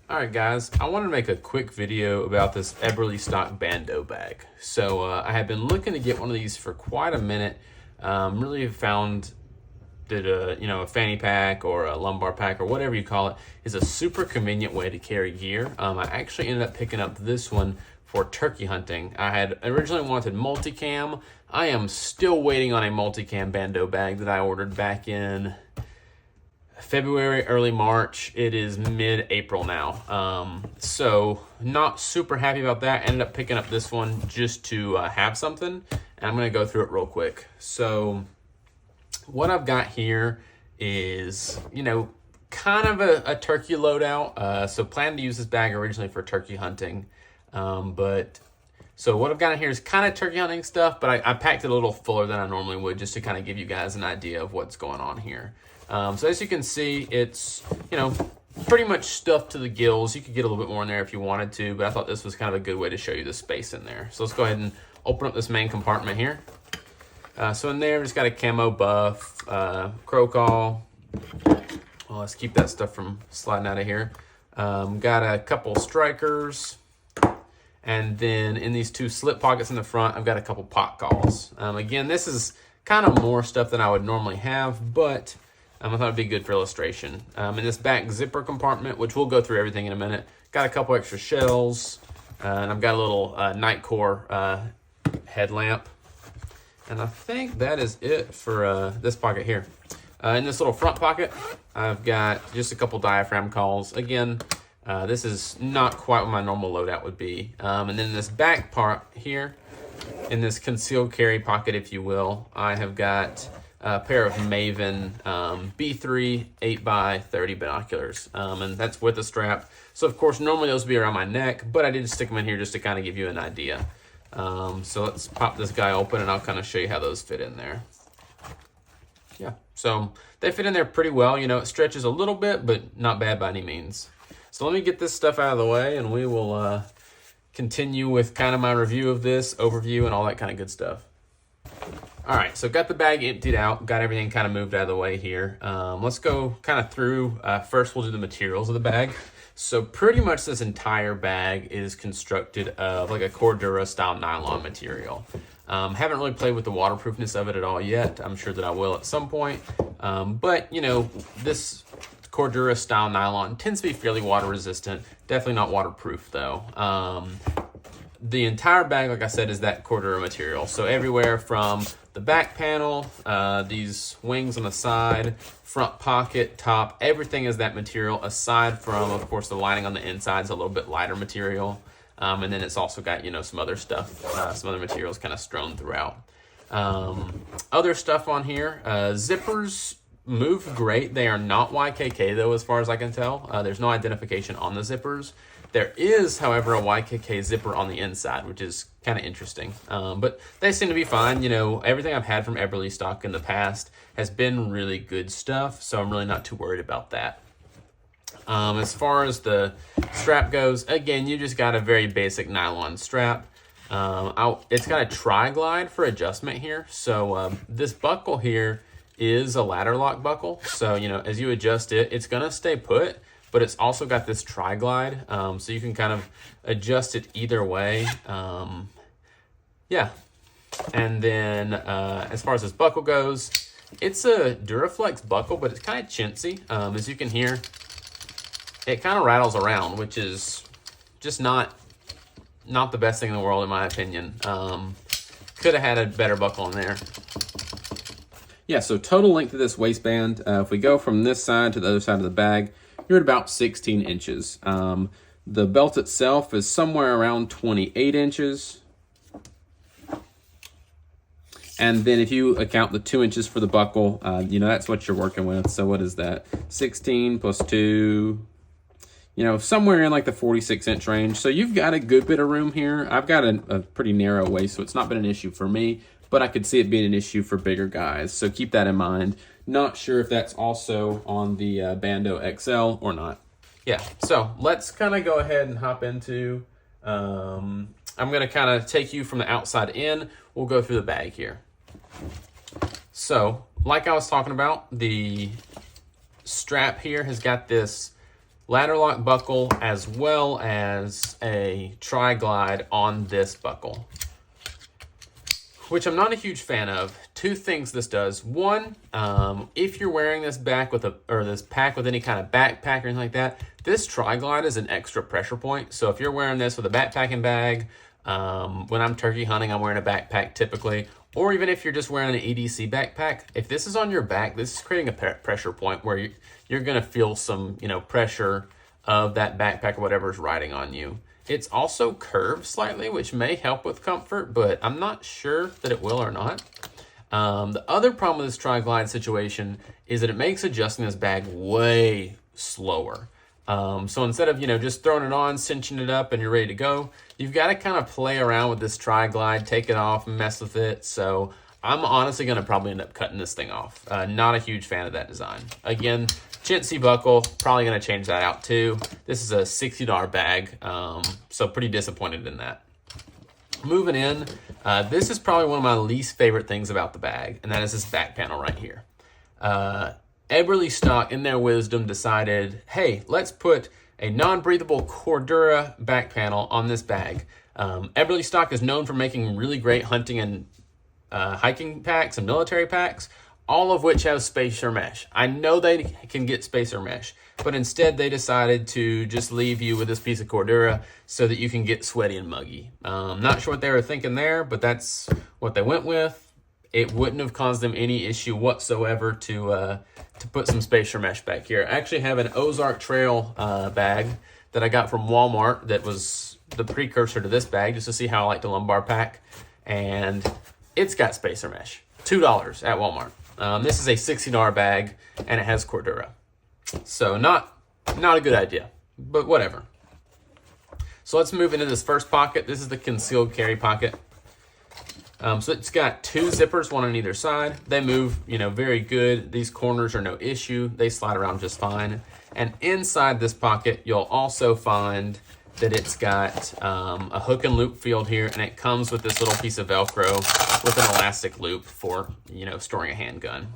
All right, guys, I wanted to make a quick video about this Eberlestock Bando Bag. So I have been looking to get one of these for quite a minute. Really have found that a fanny pack or a lumbar pack or whatever you call it is a super convenient way to carry gear. I actually ended up picking up this one for turkey hunting. I had originally wanted multicam. I am still waiting on a multicam bando bag that I ordered back in February, early March. It is mid-April now. So not super happy about that. Ended up picking up this one just to have something, and I'm gonna go through it real quick. So what I've got here is, kind of a turkey loadout. So planned to use this bag originally for turkey hunting. So what I've got in here is kind of turkey hunting stuff, but I packed it a little fuller than I normally would just to kind of give you guys an idea of what's going on here. So as you can see, it's, pretty much stuffed to the gills. You could get a little bit more in there if you wanted to, but I thought this was kind of a good way to show you the space in there. So let's go ahead and open up this main compartment here. So in there, we've just got a camo buff, crow call. Well, let's keep that stuff from sliding out of here. Got a couple strikers. And then in these two slip pockets in the front, I've got a couple pot calls. Again, this is kind of more stuff than I would normally have, but I thought it'd be good for illustration. In this back zipper compartment, which we'll go through everything in a minute, got a couple extra shells, and I've got a little Nightcore headlamp. And I think that is it for this pocket here. In this little front pocket, I've got just a couple diaphragm calls. Again, this is not quite what my normal loadout would be. And then this back part here, in this concealed carry pocket, if you will, I have got a pair of Maven B3 8x30 binoculars. And that's with a strap. So of course, normally those would be around my neck, but I did stick them in here just to kind of give you an idea. So let's pop this guy open and I'll kind of show you how those fit in there. Yeah, so they fit in there pretty well. It stretches a little bit, but not bad by any means. So let me get this stuff out of the way and we will continue with kind of my review of this, overview, and all that kind of good stuff. All right, so got the bag emptied out, got everything kind of moved out of the way here. Let's go kind of through, first we'll do the materials of the bag. So pretty much this entire bag is constructed of like a Cordura style nylon material. Haven't really played with the waterproofness of it at all yet. I'm sure that I will at some point. But this Cordura style nylon tends to be fairly water resistant. Definitely not waterproof though. The entire bag, like I said, is that Cordura material. So everywhere from the back panel, these wings on the side, front pocket, top, everything is that material, aside from, of course, the lining on the inside is a little bit lighter material. And then it's also got, some other stuff, some other materials kind of strewn throughout. Other stuff on here, zippers move great. They are not YKK though, as far as I can tell. There's no identification on the zippers. There is, however, a YKK zipper on the inside, which is kind of interesting. But they seem to be fine. Everything I've had from Eberlestock in the past has been really good stuff, so I'm really not too worried about that. As far as the strap goes, again, you just got a very basic nylon strap. It's got a tri-glide for adjustment here. So this buckle here is a ladder lock buckle. So, as you adjust it, it's going to stay put. But it's also got this tri-glide, so you can kind of adjust it either way. Yeah. And then as far as this buckle goes, it's a Duraflex buckle, but it's kind of chintzy. As you can hear, it kind of rattles around, which is just not the best thing in the world, in my opinion. Could have had a better buckle in there. Yeah, so total length of this waistband, if we go from this side to the other side of the bag, you're at about 16 inches. The belt itself is somewhere around 28 inches. And then if you account the 2 inches for the buckle, that's what you're working with. So what is that? 16 plus 2, somewhere in like the 46-inch range. So you've got a good bit of room here. I've got a pretty narrow waist, so it's not been an issue for me, but I could see it being an issue for bigger guys. So keep that in mind. Not sure if that's also on the Bando XL or not. Yeah, so let's kind of go ahead and hop into, I'm going to kind of take you from the outside in. We'll go through the bag here. So, like I was talking about, the strap here has got this ladder lock buckle as well as a tri-glide on this buckle, which I'm not a huge fan of. Two things this does. One, if you're wearing this back with this pack with any kind of backpack or anything like that, this tri-glide is an extra pressure point. So if you're wearing this with a backpacking bag, when I'm turkey hunting, I'm wearing a backpack typically, or even if you're just wearing an EDC backpack, if this is on your back, this is creating a pressure point where you're gonna feel some, pressure of that backpack or whatever is riding on you. It's also curved slightly, which may help with comfort, but I'm not sure that it will or not. The other problem with this tri-glide situation is that it makes adjusting this bag way slower. So instead of, just throwing it on, cinching it up, and you're ready to go, you've got to kind of play around with this tri-glide, take it off, mess with it. So I'm honestly going to probably end up cutting this thing off. Not a huge fan of that design. Again, chintzy buckle, probably going to change that out too. This is a $60 bag, so pretty disappointed in that. Moving in, this is probably one of my least favorite things about the bag, and that is this back panel right here. Eberlestock, in their wisdom, decided, hey, let's put a non-breathable Cordura back panel on this bag. Eberlestock is known for making really great hunting and hiking packs and military packs, all of which have spacer mesh. I know they can get spacer mesh, but instead they decided to just leave you with this piece of Cordura so that you can get sweaty and muggy. Not sure what they were thinking there, but that's what they went with. It wouldn't have caused them any issue whatsoever to put some spacer mesh back here. I actually have an Ozark Trail bag that I got from Walmart that was the precursor to this bag, just to see how I like the lumbar pack, and it's got spacer mesh. $2 at Walmart. This is a $60 bag, and it has Cordura. So not a good idea, but whatever. So let's move into this first pocket. This is the concealed carry pocket. So it's got two zippers, one on either side. They move, very good. These corners are no issue. They slide around just fine. And inside this pocket, you'll also find that it's got a hook and loop field here, and it comes with this little piece of Velcro with an elastic loop for, storing a handgun.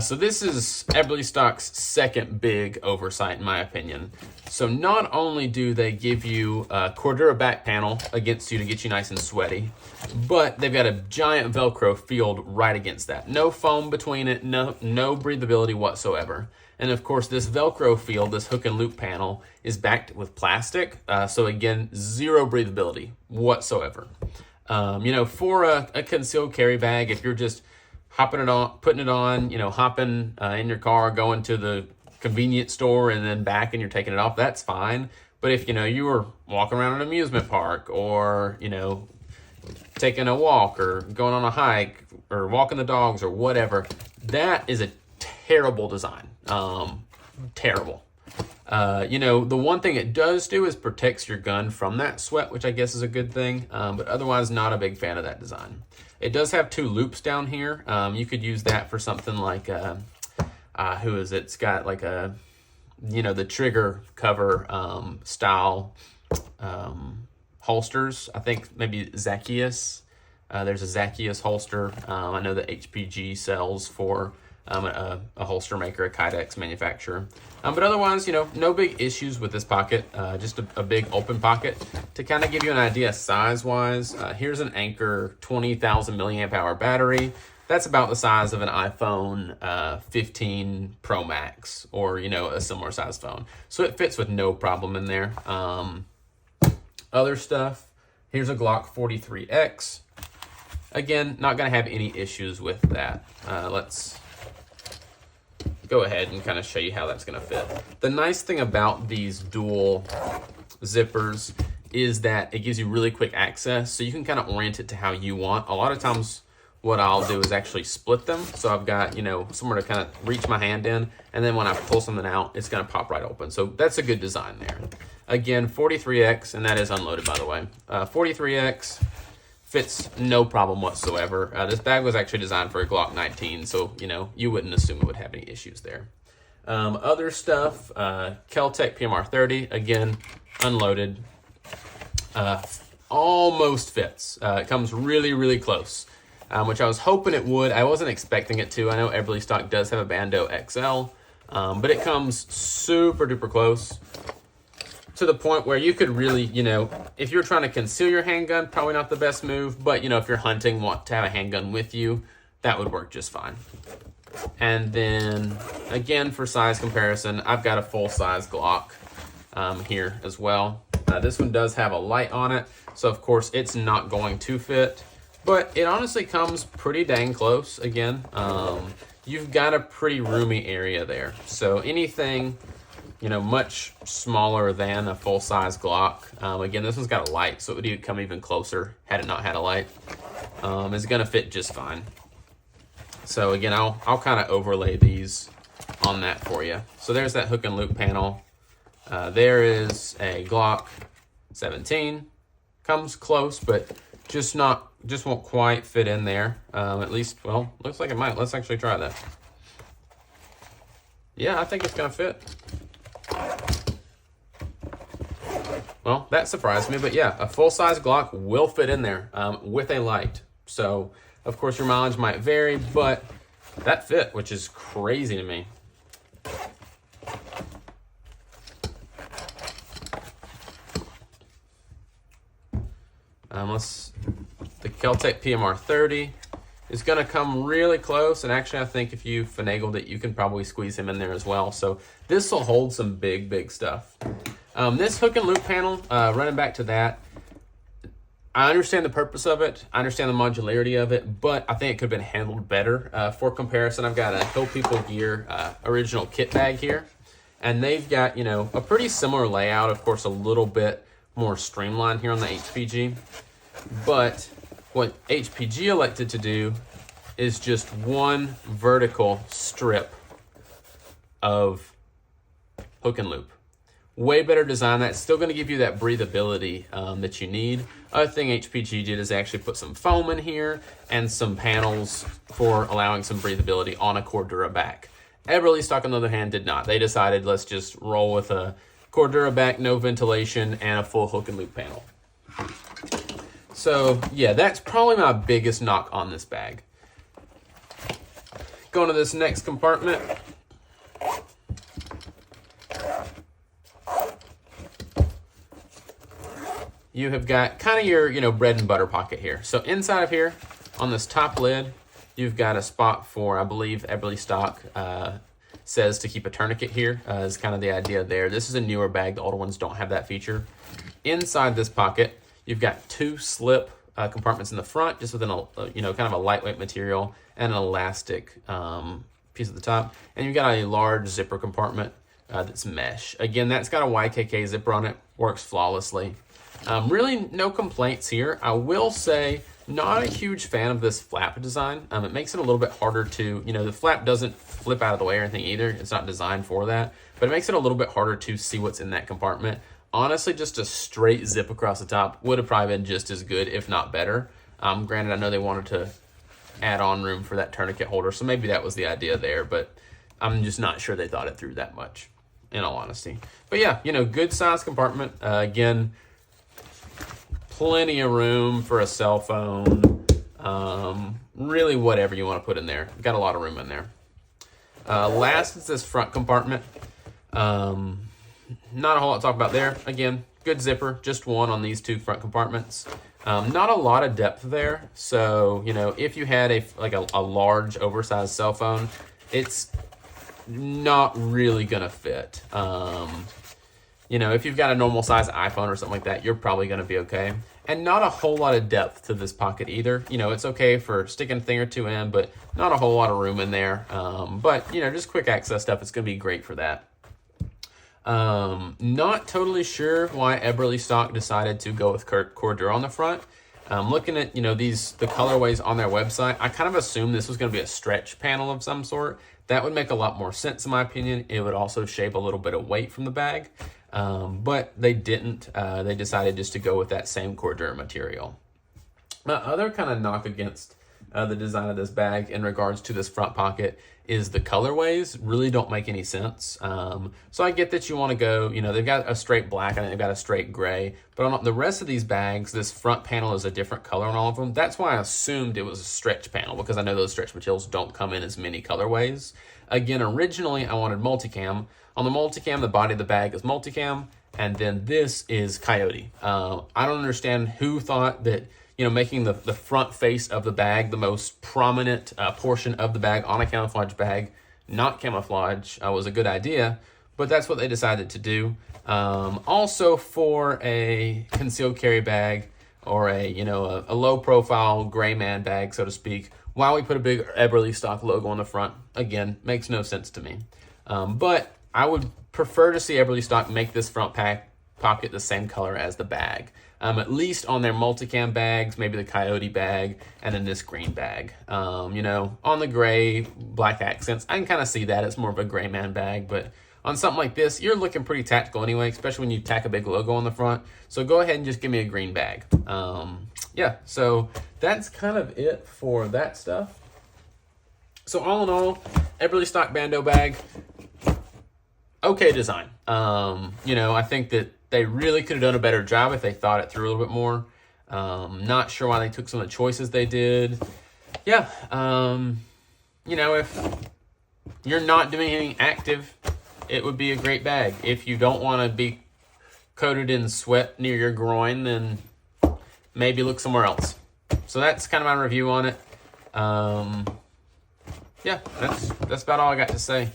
So this is Eberlestock's second big oversight, in my opinion. So not only do they give you a Cordura back panel against you to get you nice and sweaty, but they've got a giant Velcro field right against that. No foam between it, no breathability whatsoever. And of course, this Velcro field, this hook and loop panel, is backed with plastic. So again, zero breathability whatsoever. For a concealed carry bag, if you're just hopping it on, putting it on, hopping in your car, going to the convenience store and then back and you're taking it off, that's fine. But if, you were walking around an amusement park or, taking a walk or going on a hike or walking the dogs or whatever, that is a terrible design. Terrible. The one thing it does do is protects your gun from that sweat, which I guess is a good thing, but otherwise not a big fan of that design. It does have two loops down here. You could use that for something like, it's got like a, the trigger cover style holsters. I think maybe Zacchaeus. There's a Zacchaeus holster. I know that HPG sells for a holster maker, a Kydex manufacturer. But otherwise, no big issues with this pocket. Just a big open pocket. To kind of give you an idea size-wise, here's an Anker 20,000 milliamp hour battery. That's about the size of an iPhone 15 Pro Max or, a similar size phone. So it fits with no problem in there. Other stuff, here's a Glock 43X. Again, not going to have any issues with that. Let's go ahead and kind of show you how that's going to fit. The nice thing about these dual zippers is that it gives you really quick access, so you can kind of orient it to how you want. A lot of times what I'll do is actually split them, so I've got, somewhere to kind of reach my hand in, and then when I pull something out, it's going to pop right open. So that's a good design there. Again, 43X, and that is unloaded, by the way. 43X fits no problem whatsoever. This bag was actually designed for a Glock 19, so, you wouldn't assume it would have any issues there. Other stuff, Kel-Tec PMR30, again, unloaded. Almost fits. It comes really, really close, which I was hoping it would. I wasn't expecting it to. I know Eberlestock does have a Bando XL, But it comes super duper close to the point where you could really, you know, if you're trying to conceal your handgun, probably not the best move. But, you know, if you're hunting, want to have a handgun with you, that would work just fine. And then, again, for size comparison, I've got a full-size Glock here as well. This one does have a light on it, so of course it's not going to fit. But it honestly comes pretty dang close. Again, you've got a pretty roomy area there. So anything, you know, much smaller than a full-size Glock. Again, this one's got a light, so it would come even closer had it not had a light. It's going to fit just fine. So again, I'll kind of overlay these on that for you. So there's that hook and loop panel. There is a Glock 17. Comes close, but just won't quite fit in there. At least, well, looks like it might. Let's actually try that. Yeah, I think it's gonna fit. Well, that surprised me, but yeah, a full-size Glock will fit in there with a light. So, of course, your mileage might vary, but that fit, which is crazy to me. The Kel-Tec PMR 30 is going to come really close, and actually I think if you finagled it, you can probably squeeze him in there as well. So this will hold some big stuff. This hook and loop panel, running back to that, I understand the purpose of it. I understand the modularity of it, but I think it could have been handled better. For comparison, I've got a Hill People Gear original kit bag here, and they've got, you know, a pretty similar layout, of course, a little bit more streamlined here on the HPG. But what HPG elected to do is just one vertical strip of hook and loop. Way better design. That's still going to give you that breathability that you need. Other thing HPG did is actually put some foam in here and some panels for allowing some breathability on a Cordura back. Eberlestock, on the other hand, did not. They decided, let's just roll with a Cordura back, no ventilation, and a full hook and loop panel. So yeah, that's probably my biggest knock on this bag. Going to this next compartment. You have got kind of your, you know, bread and butter pocket here. So inside of here, on this top lid, you've got a spot for, I believe, Eberlestock says to keep a tourniquet here, is kind of the idea there. This is a newer bag. The older ones don't have that feature. Inside this pocket, you've got two slip compartments in the front, just with an, you know, kind of a lightweight material and an elastic piece at the top. And you've got a large zipper compartment that's mesh. Again, that's got a YKK zipper on it. Works flawlessly. Really no complaints here. I will say, not a huge fan of this flap design. It makes it a little bit harder to, you know, the flap doesn't flip out of the way or anything either. It's not designed for that, but it makes it a little bit harder to see what's in that compartment. Honestly, just a straight zip across the top would have probably been just as good, if not better. Granted, I know they wanted to add on room for that tourniquet holder, so maybe that was the idea there, but I'm just not sure they thought it through that much, in all honesty. But yeah, you know, good size compartment. Again, plenty of room for a cell phone. Really whatever you want to put in there. Got a lot of room in there. Last is this front compartment. Not a whole lot to talk about there. Again, good zipper, just one on these two front compartments. Not a lot of depth there. So, you know, if you had a large oversized cell phone, it's not really gonna fit. You know, if you've got a normal size iPhone or something like that, you're probably gonna be okay. And not a whole lot of depth to this pocket either. You know, it's okay for sticking a thing or two in, but not a whole lot of room in there. But, you know, just quick access stuff, it's gonna be great for that. Not totally sure why Eberlestock decided to go with Cordura on the front. Looking at, you know, the colorways on their website, I kind of assumed this was going to be a stretch panel of some sort. That would make a lot more sense in my opinion. It would also shave a little bit of weight from the bag. But they didn't. They decided just to go with that same Cordura material. My other kind of knock against the design of this bag in regards to this front pocket is the colorways really don't make any sense. So I get that you want to go, you know, they've got a straight black and they've got a straight gray, but on the rest of these bags, this front panel is a different color on all of them. That's why I assumed it was a stretch panel, because I know those stretch materials don't come in as many colorways. Again, originally I wanted multicam. On the multicam, the body of the bag is multicam, and then this is coyote. I don't understand who thought that, you know, making the front face of the bag the most prominent portion of the bag on a camouflage bag, not camouflage, was a good idea, but that's what they decided to do. Also for a concealed carry bag, or a, you know, a low profile gray man bag, so to speak, why we put a big Eberlestock logo on the front, again, makes no sense to me. But I would prefer to see Eberlestock make this front pocket the same color as the bag. At least on their multicam bags, maybe the coyote bag, and then this green bag. You know, on the gray, black accents, I can kind of see that. It's more of a gray man bag, but on something like this, you're looking pretty tactical anyway, especially when you tack a big logo on the front. So go ahead and just give me a green bag. Yeah, so that's kind of it for that stuff. So all in all, Eberlestock Bando Bag, okay design. You know, I think that they really could have done a better job if they thought it through a little bit more. Not sure why they took some of the choices they did. Yeah, you know, if you're not doing anything active, it would be a great bag. If you don't want to be coated in sweat near your groin, then maybe look somewhere else. So that's kind of my review on it. Yeah, that's about all I got to say.